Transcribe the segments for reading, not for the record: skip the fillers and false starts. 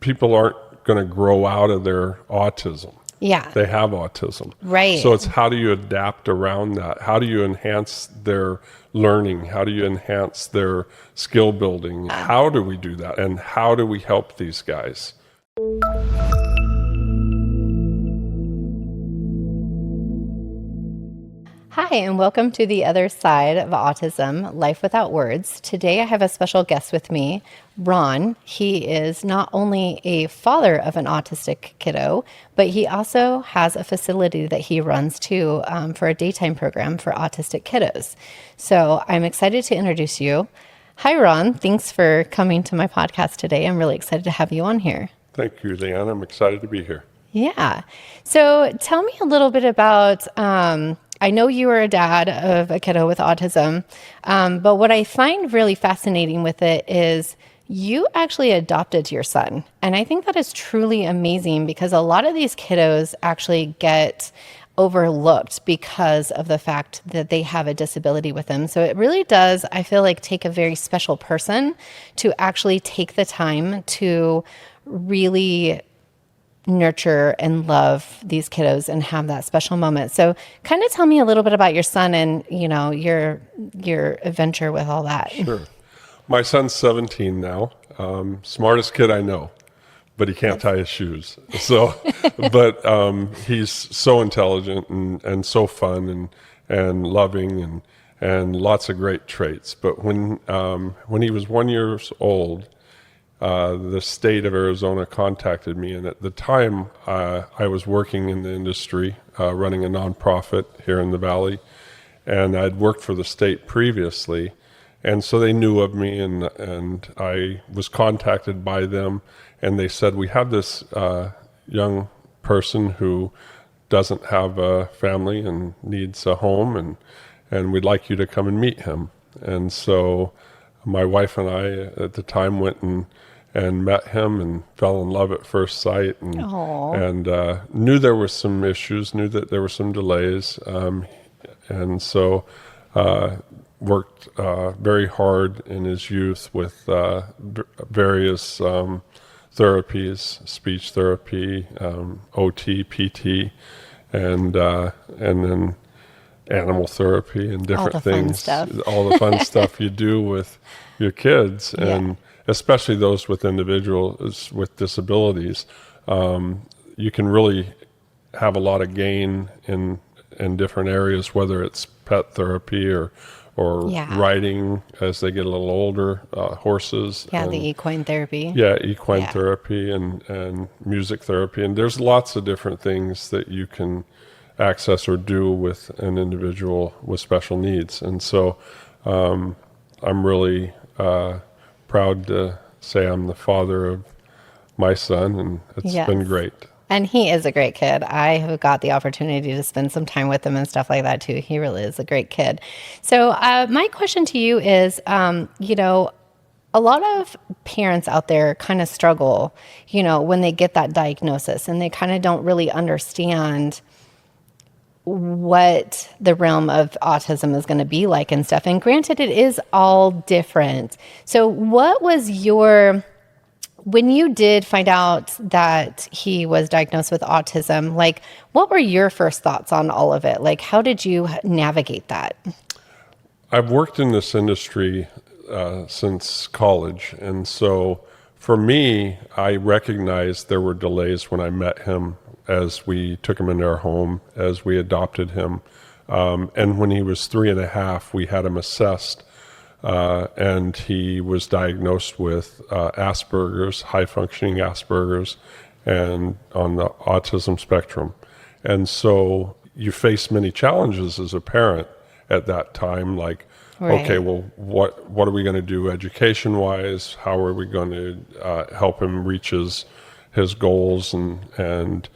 people aren't going to grow out of their autism. Yeah. They have autism. Right. So it's how do you adapt around that? How do you enhance their learning? How do you enhance their skill building? How do we do that? And how do we help these guys? Hi, and welcome to the other side of autism, Life Without Words. Today I have a special guest with me, Ron. He is not only a father of an autistic kiddo, but he also has a facility that he runs too for a daytime program for autistic kiddos. So I'm excited to introduce you. Hi, Ron. Thanks for coming to my podcast today. I'm really excited to have you on here. Thank you, Leanne. I'm excited to be here. Yeah. So tell me a little bit about, I know you are a dad of a kiddo with autism, but what I find really fascinating with it is you actually adopted your son. And I think that is truly amazing because a lot of these kiddos actually get overlooked because of the fact that they have a disability with them. So it really does, I feel like, take a very special person to actually take the time to really nurture and love these kiddos and have that special moment. So kind of tell me a little bit about your son and, you know, your adventure with all that. Sure. My son's 17 now. Smartest kid I know, but he can't tie his shoes. So, but he's so intelligent and so fun and loving and lots of great traits. But when he was 1 year old, the state of Arizona contacted me, and at the time I was working in the industry, running a nonprofit here in the Valley, and I'd worked for the state previously, and so they knew of me, and I was contacted by them, and they said, we have this young person who doesn't have a family and needs a home, and we'd like you to come and meet him. And so my wife and I at the time went and met him and fell in love at first sight and knew there were some issues, knew that there were some delays. And so worked very hard in his youth with various therapies, speech therapy, OT, PT, and then animal therapy and different things. All the fun stuff you do with your kids. And especially those with individuals with disabilities, you can really have a lot of gain in different areas, whether it's pet therapy or riding as they get a little older, horses. Yeah, the equine therapy. Yeah, equine therapy and music therapy. And there's lots of different things that you can access or do with an individual with special needs. And so I'm really proud to say I'm the father of my son, and it's been great. And he is a great kid. I have got the opportunity to spend some time with him and stuff like that too. He really is a great kid. So my question to you is, you know, a lot of parents out there kind of struggle, you know, when they get that diagnosis and they kind of don't really understand what the realm of autism is going to be like and stuff. And granted, it is all different. So what was when you did find out that he was diagnosed with autism, like, what were your first thoughts on all of it? Like, how did you navigate that? I've worked in this industry since college. And so for me, I recognized there were delays when I met him, as we took him into our home, as we adopted him. And when he was 3.5, we had him assessed, and he was diagnosed with Asperger's, high-functioning Asperger's, and on the autism spectrum. And so you face many challenges as a parent at that time, like, okay, well, what are we going to do education-wise? How are we going to help him reach his goals and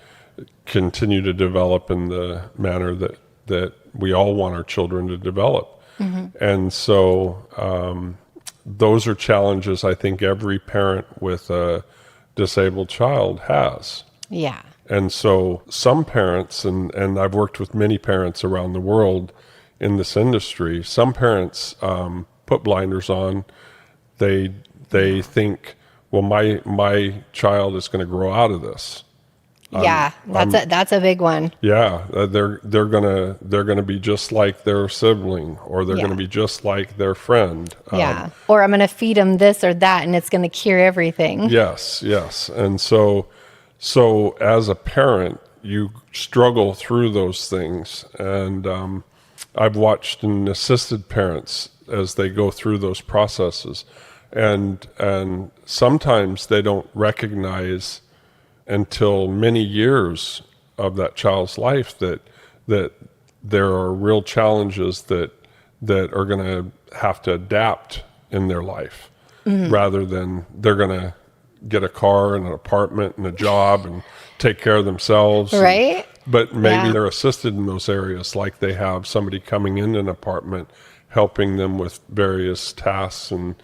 continue to develop in the manner that we all want our children to develop. Mm-hmm. And so those are challenges I think every parent with a disabled child has. Yeah. And so some parents, and I've worked with many parents around the world in this industry, some parents put blinders on. They think, well, my child is going to grow out of this. Yeah, that's a big one. Yeah, they're gonna be just like their sibling, or they're Yeah. gonna be just like their friend. Yeah. Or I'm going to feed them this or that, and it's going to cure everything. Yes, yes. And so as a parent, you struggle through those things. And I've watched and assisted parents as they go through those processes. And sometimes they don't recognize until many years of that child's life that there are real challenges that are going to have to adapt in their life, rather than they're going to get a car and an apartment and a job and take care of themselves. Right? But maybe Yeah. they're assisted in those areas, like they have somebody coming in an apartment helping them with various tasks and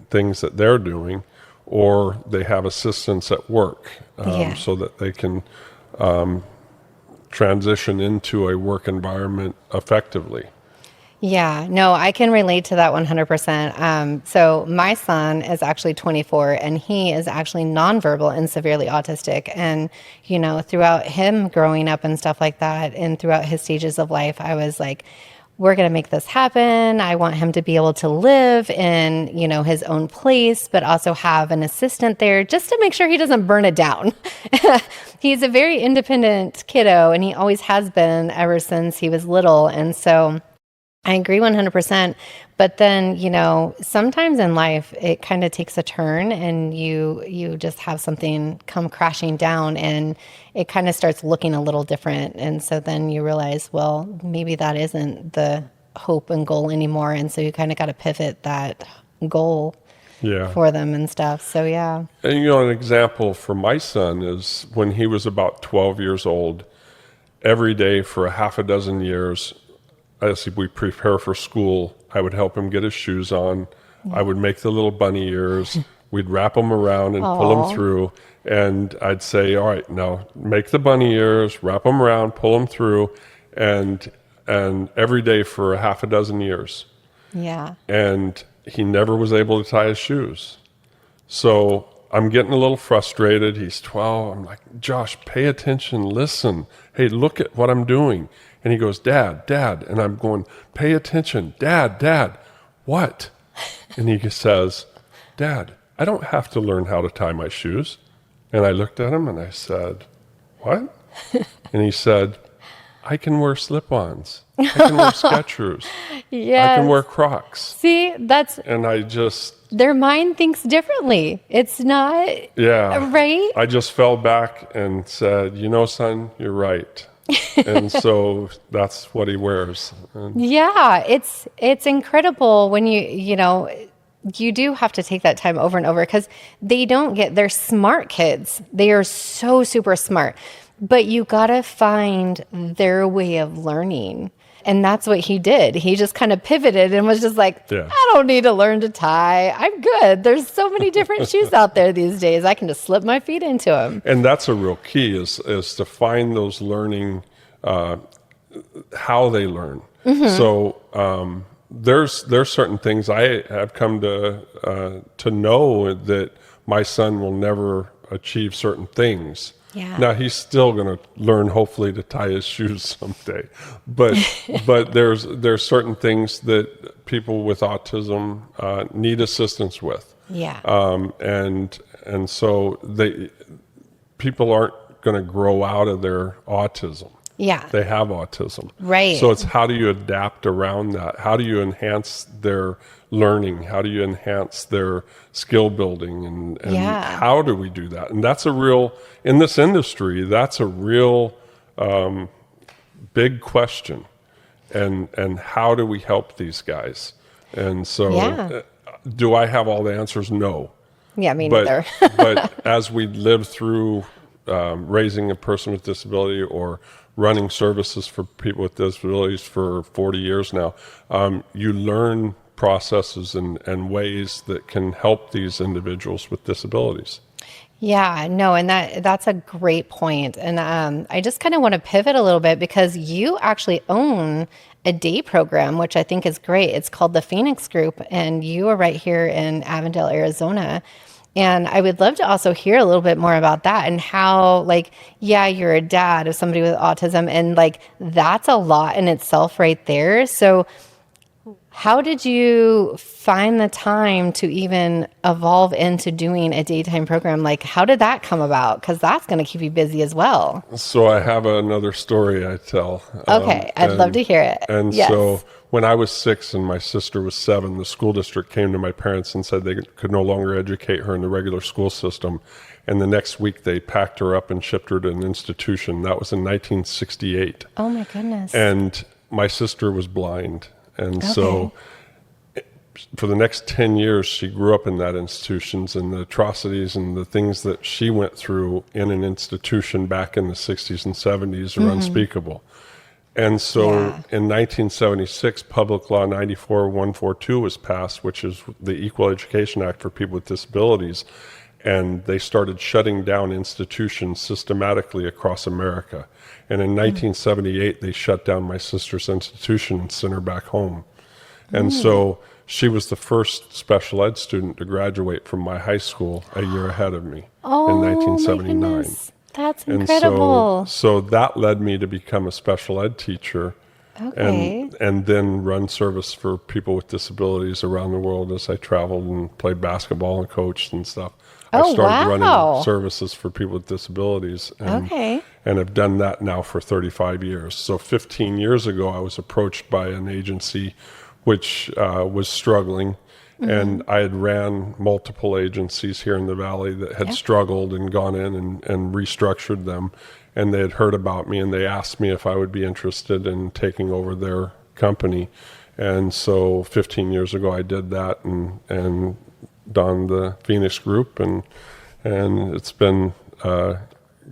things that they're doing, or they have assistants at work, Yeah. so that they can transition into a work environment effectively. Yeah, no, I can relate to that 100%. So my son is actually 24, and he is actually nonverbal and severely autistic. And, you know, throughout him growing up and stuff like that, and throughout his stages of life, I was like, we're going to make this happen. I want him to be able to live in, you know, his own place, but also have an assistant there just to make sure he doesn't burn it down. He's a very independent kiddo, and he always has been ever since he was little. And so I agree 100%. But then, you know, sometimes in life, it kind of takes a turn, and you just have something come crashing down, and it kind of starts looking a little different. And so then you realize, well, maybe that isn't the hope and goal anymore. And so you kind of got to pivot that goal Yeah. for them and stuff. So, yeah. And, you know, an example for my son is when he was about 12 years old, every day for a half a dozen years, as we prepare for school, I would help him get his shoes on. I would make the little bunny ears. We'd wrap them around and pull Aw. them through. And I'd say, all right, now make the bunny ears, wrap them around, pull them through. And every day for a half a dozen years. Yeah. And he never was able to tie his shoes. So I'm getting a little frustrated. He's 12. I'm like, Josh, pay attention, listen. Hey, look at what I'm doing. And he goes, Dad. And I'm going, pay attention. Dad, what? And he says, Dad, I don't have to learn how to tie my shoes. And I looked at him and I said, what? And he said, I can wear slip-ons. I can wear Skechers. Yes. I can wear Crocs. See, that's And I just, their mind thinks differently. It's not yeah. right. I just fell back and said, you know, son, you're right. And so that's what he wears. And Yeah, it's incredible when you know, you do have to take that time over and over, because they're smart kids. They are so super smart, but you gotta find their way of learning. And that's what he did. He just kind of pivoted and was just like, Yeah. I don't need to learn to tie. I'm good. There's so many different shoes out there these days. I can just slip my feet into them. And that's a real key is to find those learning, how they learn. So there's certain things I have come to know that my son will never achieve certain things. Yeah. Now he's still going to learn, hopefully, to tie his shoes someday. But there's certain things that people with autism need assistance with. Yeah. And so people aren't going to grow out of their autism. Yeah. They have autism. Right. So it's how do you adapt around that? How do you enhance their learning? How do you enhance their skill building? And Yeah. how do we do that? And that's in this industry, that's a real big question. And how do we help these guys? And so Yeah. do I have all the answers? No. Yeah, me neither. But as we live through raising a person with disability or running services for people with disabilities for 40 years now, you learn processes and ways that can help these individuals with disabilities. Yeah, no, and that's a great point. And I just kind of want to pivot a little bit, because you actually own a day program, which I think is great. It's called the Fenix Group, and you are right here in Avondale, Arizona. And I would love to also hear a little bit more about that and how, like, yeah, you're a dad of somebody with autism, and like that's a lot in itself right there. So how did you find the time to even evolve into doing a daytime program? Like, how did that come about? Because that's going to keep you busy as well. So I have another story I tell. Okay, I'd love to hear it. And Yes. so when I was 6 and my sister was 7, the school district came to my parents and said they could no longer educate her in the regular school system. And the next week they packed her up and shipped her to an institution. That was in 1968. Oh my goodness. And my sister was blind. And Okay. so for the next 10 years, she grew up in that institutions, and the atrocities and the things that she went through in an institution back in the 60s and 70s are unspeakable. And so Yeah. in 1976, Public Law 94-142 was passed, which is the Equal Education Act for people with disabilities. And they started shutting down institutions systematically across America. And in 1978, they shut down my sister's institution and sent her back home. And so she was the first special ed student to graduate from my high school a year ahead of me in My 1979. goodness. That's And incredible. so that led me to become a special ed teacher Okay. and then run service for people with disabilities around the world as I traveled and played basketball and coached and stuff. I Oh, started wow. running services for people with disabilities Okay. and have done that now for 35 years. So 15 years ago, I was approached by an agency which was struggling. And I had ran multiple agencies here in the Valley that had struggled and gone in and restructured them. And they had heard about me and they asked me if I would be interested in taking over their company. And so 15 years ago, I did that and donned the Fenix Group. And it's been a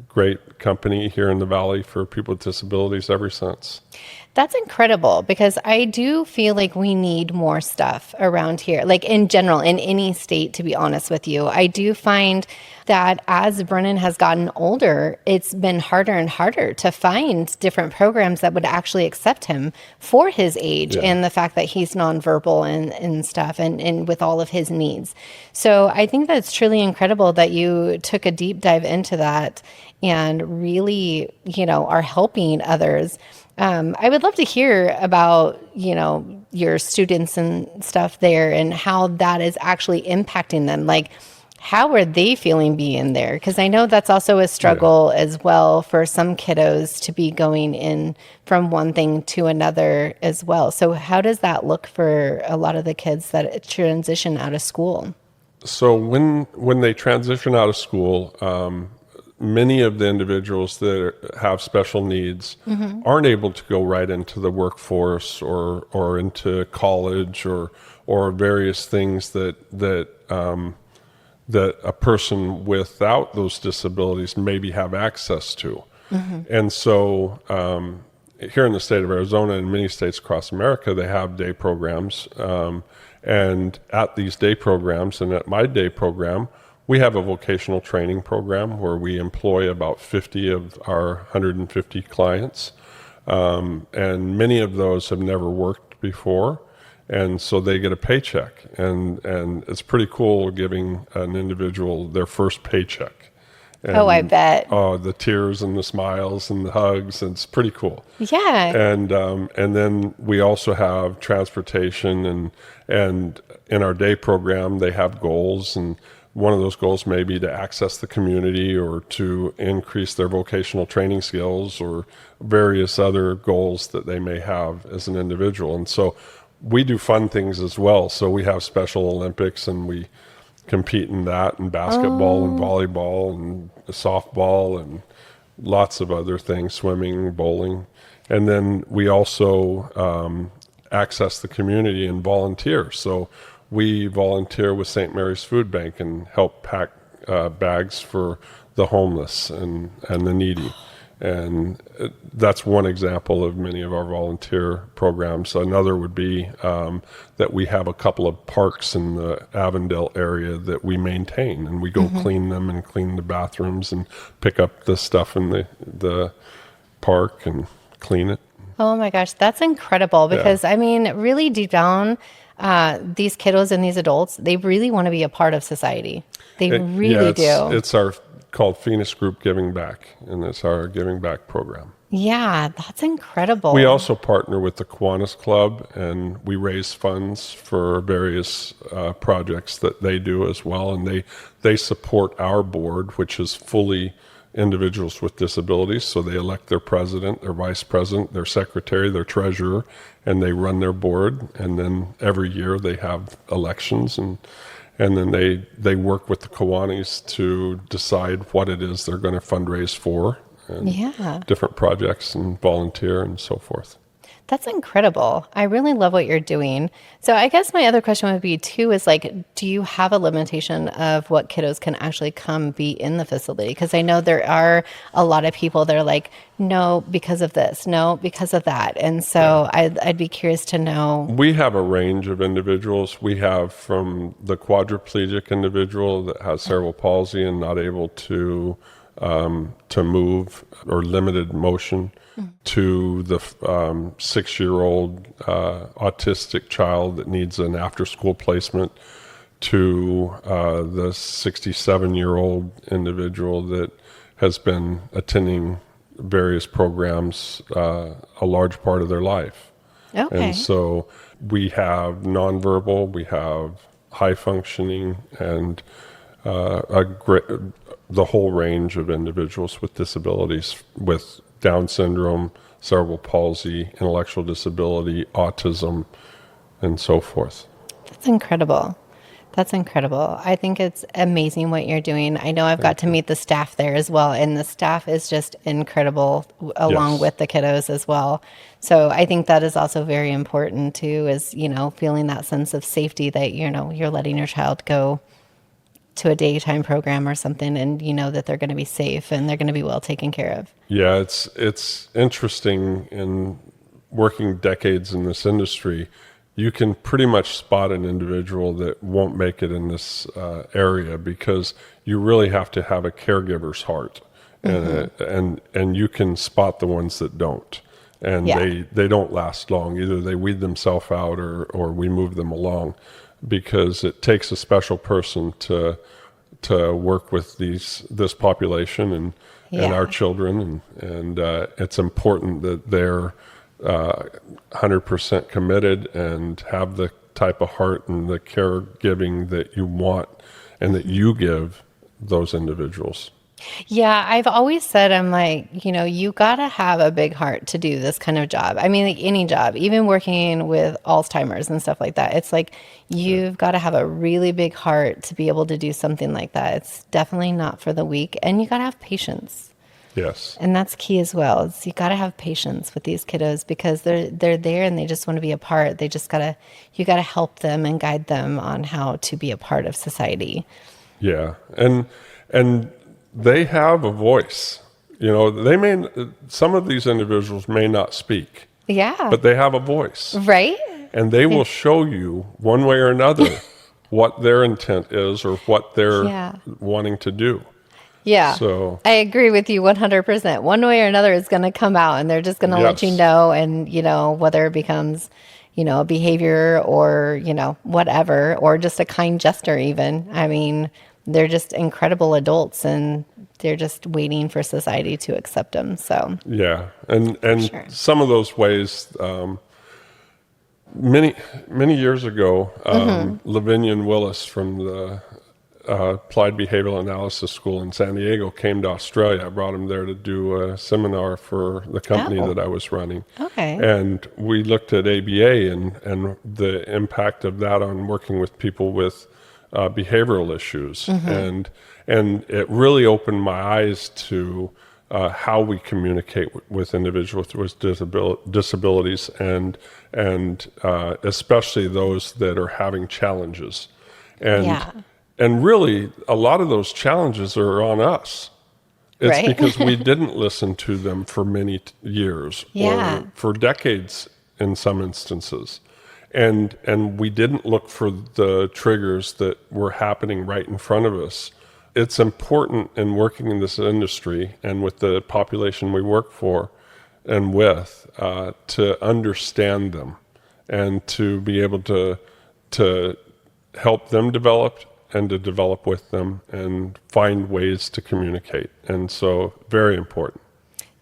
great company here in the Valley for people with disabilities ever since. That's incredible, because I do feel like we need more stuff around here, like in general, in any state, to be honest with you. I do find that as Brennan has gotten older, it's been harder and harder to find different programs that would actually accept him for his age and the fact that he's nonverbal and stuff and with all of his needs. So I think that's truly incredible that you took a deep dive into that and really, are helping others. I would love to hear about, your students and stuff there and how that is actually impacting them. Like, how are they feeling being there? Because I know that's also a struggle as well for some kiddos to be going in from one thing to another as well. So how does that look for a lot of the kids that transition out of school? So when they transition out of school, many of the individuals that have special needs aren't able to go right into the workforce or into college or various things that a person without those disabilities maybe have access to. And so here in the state of Arizona and many states across America, they have day programs. And at these day programs and at my day program, we have a vocational training program where we employ about 50 of our 150 clients. And many of those have never worked before. And so they get a paycheck. And it's pretty cool giving an individual their first paycheck. And, I bet. Oh, the tears and the smiles and the hugs. It's pretty cool. Yeah. And then we also have transportation and in our day program, they have goals, and one of those goals may be to access the community or to increase their vocational training skills or various other goals that they may have as an individual. And so we do fun things as well. So we have Special Olympics and we compete in that, and basketball and volleyball and softball and lots of other things, swimming, bowling. And then we also access the community and volunteer. So we volunteer with St. Mary's Food Bank and help pack bags for the homeless and the needy. And that's one example of many of our volunteer programs. Another would be that we have a couple of parks in the Avondale area that we maintain, and we go clean them and clean the bathrooms and pick up the stuff in the park and clean it. Oh my gosh, that's incredible, because I mean, really deep down, these kiddos and these adults, they really want to be a part of society. They really do. It's our called Fenix Group Giving Back, and it's our Giving Back program. Yeah, that's incredible. We also partner with the Kiwanis Club, and we raise funds for various projects that they do as well. And they support our board, which is fully individuals with disabilities. So they elect their president, their vice president, their secretary, their treasurer, and they run their board. And then every year they have elections, and then they work with the Kiwanis to decide what it is they're going to fundraise for. And different projects and volunteer and so forth. That's incredible. I really love what you're doing. So I guess my other question would be too is like, do you have a limitation of what kiddos can actually come be in the facility? Because I know there are a lot of people that are like, no, because of this, no, because of that. And so I'd be curious to know. We have a range of individuals. We have from the quadriplegic individual that has cerebral palsy and not able to move or limited motion, to the 6-year-old autistic child that needs an after-school placement, to the 67-year-old individual that has been attending various programs a large part of their life. Okay. And so we have nonverbal, we have high functioning, and the whole range of individuals with disabilities, with Down syndrome, cerebral palsy, intellectual disability, autism, and so forth. That's incredible. That's incredible. I think it's amazing what you're doing. I know I've got to meet the staff there as well, and the staff is just incredible along with the kiddos as well. So I think that is also very important too, is, feeling that sense of safety that, you're letting your child go to a daytime program or something, and that they're going to be safe and they're going to be well taken care of. Yeah, it's interesting in working decades in this industry. You can pretty much spot an individual that won't make it in this area, because you really have to have a caregiver's heart, and you can spot the ones that don't, and they don't last long. Either they weed themselves out or we move them along, because it takes a special person to work with this population and our children, and it's important that they're 100% committed and have the type of heart and the caregiving that you want and that you give those individuals. Yeah, I've always said, I'm like, you got to have a big heart to do this kind of job. I mean, like any job, even working with Alzheimer's and stuff like that. It's like, you've got to have a really big heart to be able to do something like that. It's definitely not for the weak, and you got to have patience. Yes. And that's key as well. Is you got to have patience with these kiddos, because they're there and they just want to be a part. You got to help them and guide them on how to be a part of society. Yeah. And they have a voice. Some of these individuals may not speak. Yeah. But they have a voice. Right? And they will show you one way or another what their intent is or what they're wanting to do. Yeah. So I agree with you 100%. One way or another is going to come out, and they're just going to let you know. And, whether it becomes, a behavior or, whatever, or just a kind gesture even. I mean, they're just incredible adults, and they're just waiting for society to accept them. So yeah, and some of those ways, many years ago, Lavinia and Willis from the Applied Behavioral Analysis School in San Diego came to Australia. I brought them there to do a seminar for the company that I was running. Okay. And we looked at ABA and the impact of that on working with people with behavioral issues, and it really opened my eyes to how we communicate with individuals with disabilities, and especially those that are having challenges, and really a lot of those challenges are on us. It's because we didn't listen to them for many years or for decades in some instances. And we didn't look for the triggers that were happening right in front of us. It's important in working in this industry and with the population we work for and with to understand them and to be able to to help them develop and to develop with them and find ways to communicate. And so very important.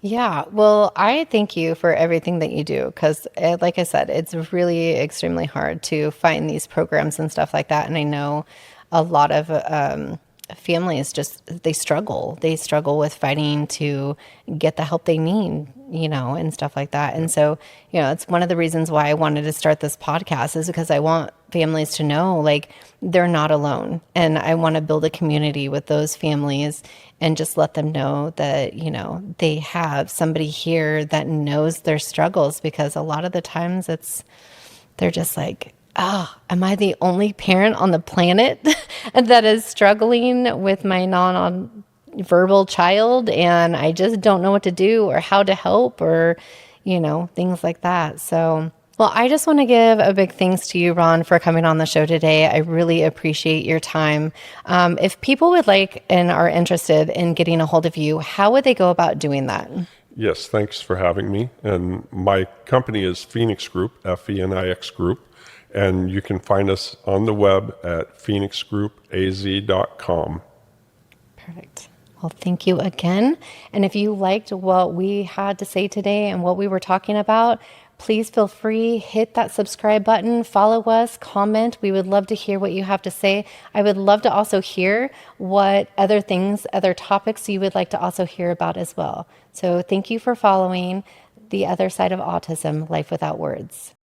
Yeah, well, I thank you for everything that you do because, like I said, it's really extremely hard to find these programs and stuff like that. And I know a lot of families just they struggle. They struggle with fighting to get the help they need, and stuff like that. And so, it's one of the reasons why I wanted to start this podcast is because I want families to know like they're not alone, and I want to build a community with those families and just let them know that, they have somebody here that knows their struggles, because a lot of the times they're just like, oh, am I the only parent on the planet that is struggling with my non-verbal child? And I just don't know what to do or how to help or, things like that. So, well, I just want to give a big thanks to you, Ron, for coming on the show today. I really appreciate your time. If people would like and are interested in getting a hold of you, how would they go about doing that? Yes, thanks for having me. And my company is Fenix Group, Fenix Group. And you can find us on the web at fenixgroupaz.com. Perfect. Well, thank you again. And if you liked what we had to say today and what we were talking about, please feel free, hit that subscribe button, follow us, comment. We would love to hear what you have to say. I would love to also hear what other things, other topics you would like to also hear about as well. So thank you for following The Other Side of Autism, Life Without Words.